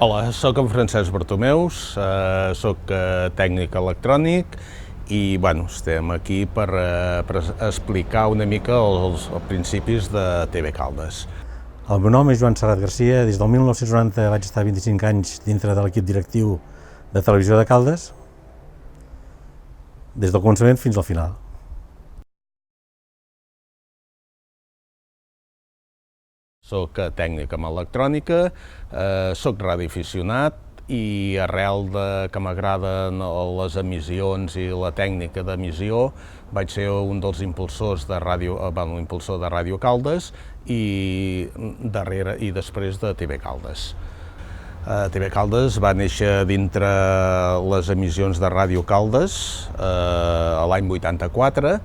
Hola, soc en Francesc Bartomeus, soc tècnic electrònic i estem aquí per explicar una mica els principis de TV Caldes. El meu nom és Joan Serrat Garcia. Des del 1990 vaig estar 25 anys dintre de l'equip directiu de Televisió de Caldes, des del començament fins al final. Soc tècnic en electrònica, soc radioaficionat i arrel que m'agraden les emissions i la tècnica d'emissió vaig ser un dels impulsors de Ràdio Caldes i després de TV Caldes. TV Caldes va néixer dintre les emissions de Ràdio Caldes l'any 84,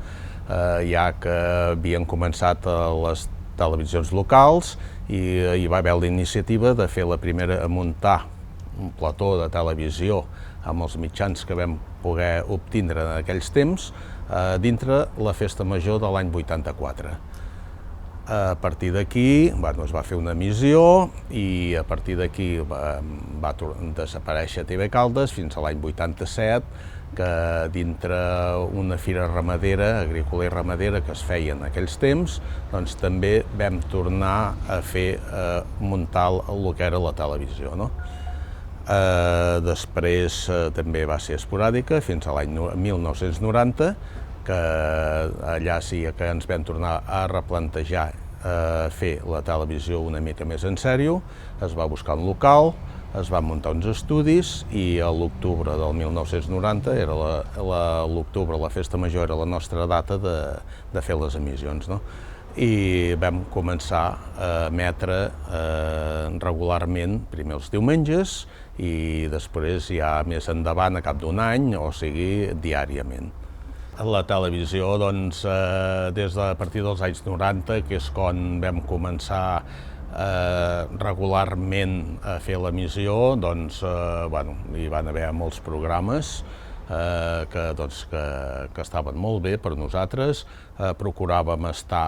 ja que havien començat les televisions locals i hi va haver la iniciativa de fer la primera a muntar un plató de televisió amb els mitjans que vam poder obtindre en aquells temps dintre la Festa Major de l'any 84. A partir d'aquí es va fer una emissió i a partir d'aquí va desaparèixer TV Caldes fins a l'any 87, que dintre una fira ramadera, agrícola i ramadera, que es feia en aquells temps, doncs també vam tornar a muntar el que era la televisió. Després també va ser esporàdica fins a l'any 1990, que allà sí que ens vam tornar a replantejar fer la televisió una mica més en sèrio. Es va buscar un local, es van muntar uns estudis i a l'octubre del 1990, l'octubre, la Festa Major, era la nostra data de fer les emissions. I vam començar a emetre regularment, primer els diumenges i després ja més endavant, a cap d'un any, o sigui, diàriament. La televisió, a partir dels anys 90, que és quan vam començar regularment a fer l'emissió, hi van haver molts programes que estaven molt bé per nosaltres. Procuràvem estar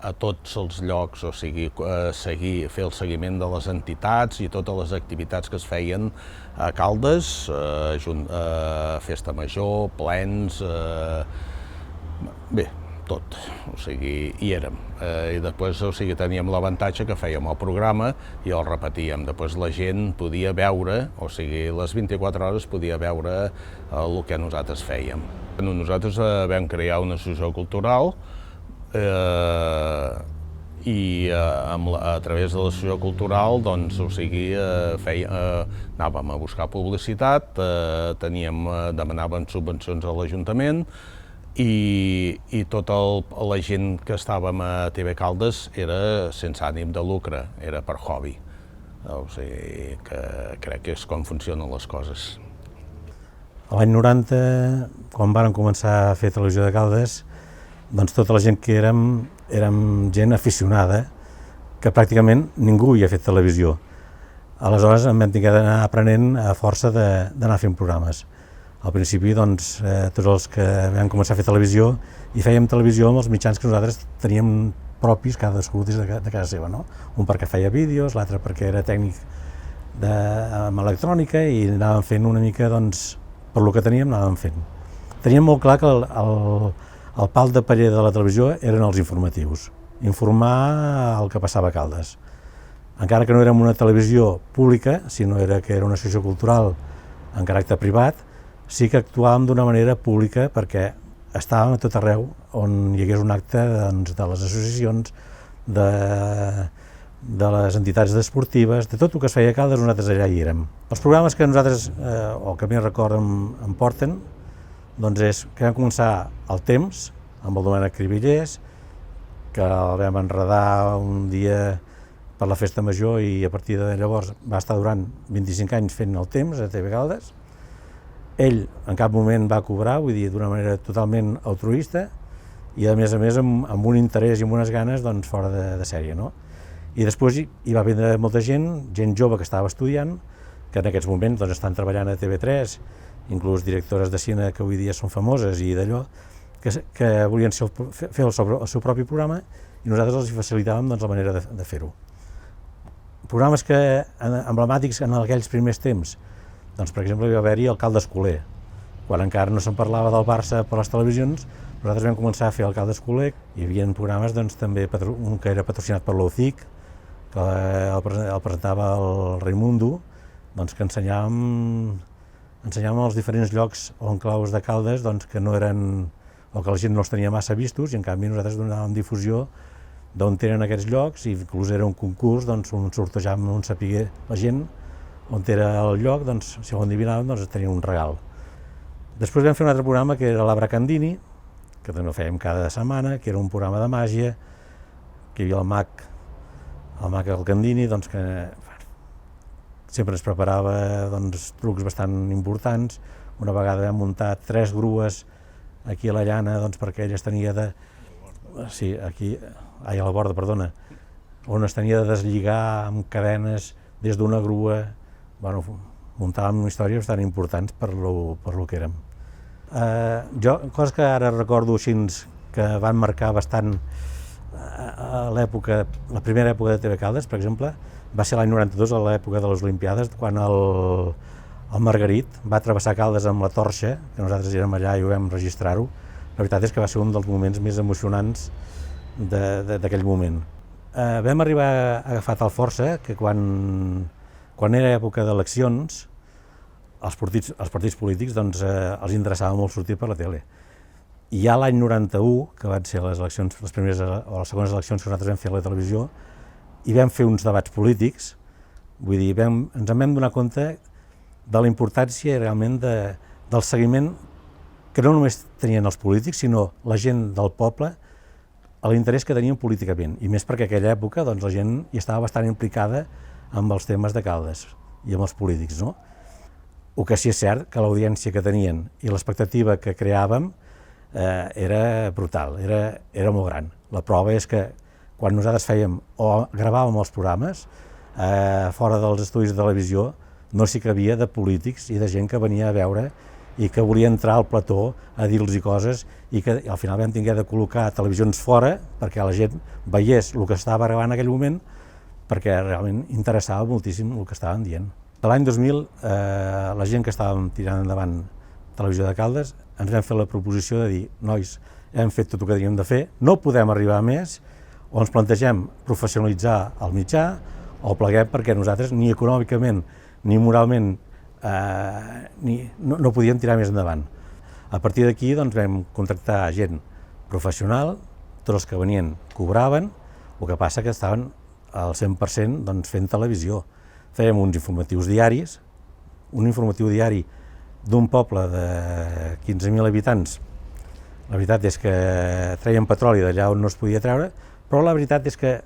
a tots els llocs, o sigui, fer el seguiment de les entitats i totes les activitats que es feien a Caldes, Festa Major, plens, bé, tot, o sigui, hi érem. I després, teníem l'avantatge que fèiem el programa i el repetíem. Després la gent podia veure, o sigui, les 24 hores podia veure el que nosaltres fèiem. Nosaltres vam crear una associació cultural i a través de l'associació cultural, anàvem a buscar publicitat, demanàvem subvencions a l'Ajuntament, i tota la gent que estàvem a TV Caldes era sense ànim de lucre, era per hobby. O sigui que crec que és com funcionen les coses. L'any 90, quan vàrem començar a fer Televisió de Caldes, doncs tota la gent que érem gent aficionada, que pràcticament ningú havia fet televisió. Aleshores em vam haver d'anar aprenent a força d'anar fent programes. Al principi, tots els que vam començar a fer televisió, i fèiem televisió amb els mitjans que nosaltres teníem propis, cadascú des de casa seva. Un perquè feia vídeos, l'altre perquè era tècnic amb electrònica i anàvem fent una mica, per lo que teníem, anàvem fent. Teníem molt clar que el pal de paller de la televisió eren els informatius, informar el que passava a Caldes. Encara que no érem una televisió pública, sinó que era una associació cultural en caràcter privat, sí que actuàvem d'una manera pública perquè estàvem a tot arreu on hi hagués un acte de les associacions, de les entitats esportives, de tot el que es feia a Caldes, nosaltres allà hi érem. Els programes que nosaltres, o que més record em porten, és que vam començar El Temps, amb el Domènec Cribillers, que el vam enredar un dia per la Festa Major i a partir de llavors va estar durant 25 anys fent El Temps a TV Caldes. Ell en cap moment va cobrar, vull dir, d'una manera totalment altruista i a més amb un interès i amb unes ganes fora de sèrie. I després hi va vindre molta gent jove que estava estudiant, que en aquests moments estan treballant a TV3, inclús directores de cine que avui dia són famoses i d'allò, que volien fer el seu propi programa i nosaltres els facilitàvem la manera de fer-ho. Programes emblemàtics en aquells primers temps, doncs per exemple va haver-hi el Caldes Culer. Quan encara no se'n parlava del Barça per les televisions, nosaltres vam començar a fer el Caldes Culer. Hi havia programes doncs, també un que era patrocinat per l'OCIC, que el presentava el Raimundo, doncs, que ensenyàvem els diferents llocs o enclaus de Caldes doncs, que no eren, o que la gent no els tenia massa vistos, i en canvi nosaltres donàvem difusió d'on eren aquests llocs, i inclús era un concurs doncs, on sortejàvem, on sapigué la gent on era el lloc, doncs, si ho endivinàvem, doncs tenia un regal. Després vam fer un altre programa que era l'Abra Candini, que també el fèiem cada setmana, que era un programa de màgia, que hi havia el mag el Candini, doncs, que sempre ens preparava doncs, trucs bastant importants. Una vegada vam muntar 3 grues aquí a la llana, doncs, perquè ell es tenia de... Sí, aquí, a la Borda, perdona, on es tenia de deslligar amb cadenes des d'una grua. Bueno, muntàvem històries bastant importants per lo que érem. Coses que ara recordo així que van marcar bastant l'època, la primera època de TV Caldes, per exemple, va ser l'any 92, a l'època de les Olimpiades, quan el Margarit va travessar Caldes amb la torxa, que nosaltres érem allà i ho vam registrar-ho. La veritat és que va ser un dels moments més emocionants d'aquell moment. Vam arribar a agafar tal força que quan era època d'eleccions, els partits polítics doncs, els interessava molt sortir per la tele. I ja l'any 91, que van ser les primeres o les segones eleccions que nosaltres vam fer a la televisió, i vam fer uns debats polítics, vull dir, ens en vam donar compte de la importància realment del seguiment que no només tenien els polítics, sinó la gent del poble, a l'interès que tenien políticament, i més perquè en aquella època doncs, la gent hi estava bastant implicada amb els temes de Caldes i amb els polítics, no? El que sí és cert que l'audiència que tenien i l'expectativa que creàvem era brutal, era molt gran. La prova és que quan nosaltres fèiem o gravàvem els programes, fora dels estudis de televisió, no s'hi cabia de polítics i de gent que venia a veure i que volia entrar al plató a dir-los coses, i que al final vam haver de col·locar televisions fora perquè la gent veiés el que estava gravant en aquell moment, perquè realment interessava moltíssim el que estaven dient. L'any 2000, la gent que estàvem tirant endavant Televisió de Caldes ens vam fer la proposició de dir: nois, hem fet tot el que teníem de fer, no podem arribar a més, o ens plantegem professionalitzar el mitjà, o pleguem, perquè nosaltres ni econòmicament ni moralment no podíem tirar més endavant. A partir d'aquí doncs, vam contractar gent professional, tots els que venien cobraven, el que passa que estaven al 100% doncs, fent televisió. Fèiem uns informatius diaris, un informatiu diari d'un poble de 15.000 habitants. La veritat és que traiem petroli d'allà on no es podia treure, però la veritat és que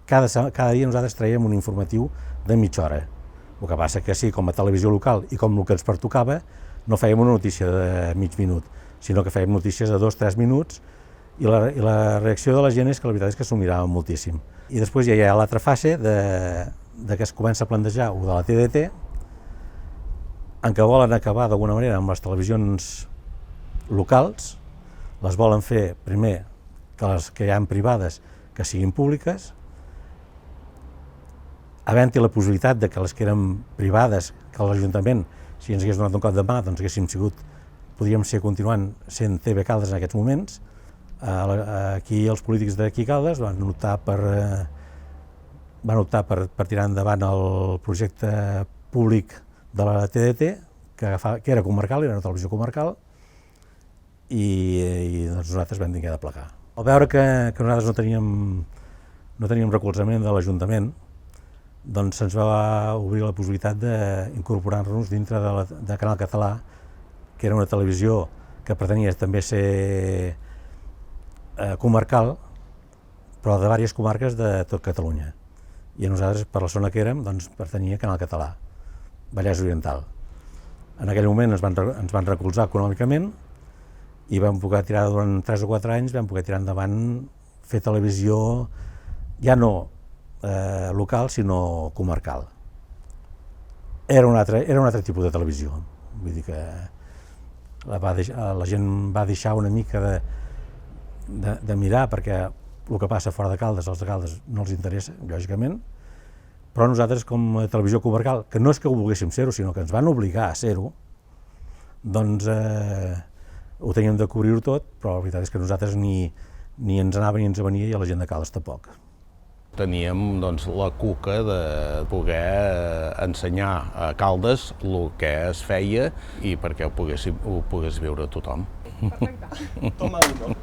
cada dia nosaltres traiem un informatiu de mitja hora. El que passa que sí, com a televisió local i com el que ens pertocava, no fèiem una notícia de mig minut, sinó que fèiem notícies de 2-3 minuts, i la reacció de la gent és que la veritat és que s'ho miraven moltíssim. I després ja hi ha l'altra fase de que es comença a plantejar o de la TDT, en què volen acabar d'alguna manera amb les televisions locals, les volen fer primer que les que hi ha privades que siguin públiques, havent-hi la possibilitat de que les que eren privades, que l'Ajuntament, si ens hagués donat un cop de mà, doncs podríem ser continuant sent TV Caldes en aquests moments. Aquí els polítics d'aquí Caldes van optar per tirar endavant el projecte públic de la TDT, que era comarcal, era una televisió comarcal, i doncs nosaltres vam haver de plegar. Al veure que nosaltres no teníem recolzament de l'Ajuntament, doncs se'ns va obrir la possibilitat d'incorporar-nos dintre de Canal Català, que era una televisió que pretenia també ser comarcal, però de diverses comarques de tot Catalunya. I nosaltres, per la zona que érem, doncs pertanyia a Canal Català, Vallès Oriental. En aquell moment ens van recolzar econòmicament i vam poder tirar, durant 3 o 4 anys, vam poder tirar endavant, fer televisió ja no local, sinó comarcal. Era un altre tipus de televisió, vull dir que la gent va deixar una mica de mirar, perquè el que passa fora de Caldes, als de Caldes no els interessa, lògicament, Però nosaltres, com a televisió comarcal, que no és que ho volguéssim ser-ho, sinó que ens van obligar a ser-ho, doncs ho teníem de cobrir-ho tot, però la veritat és que nosaltres ni ens anava ni ens venia, i a la gent de Caldes tampoc. Teníem doncs, la cuca de poder ensenyar a Caldes el que es feia i perquè ho pogués viure tothom. Perfecte. Toma uno.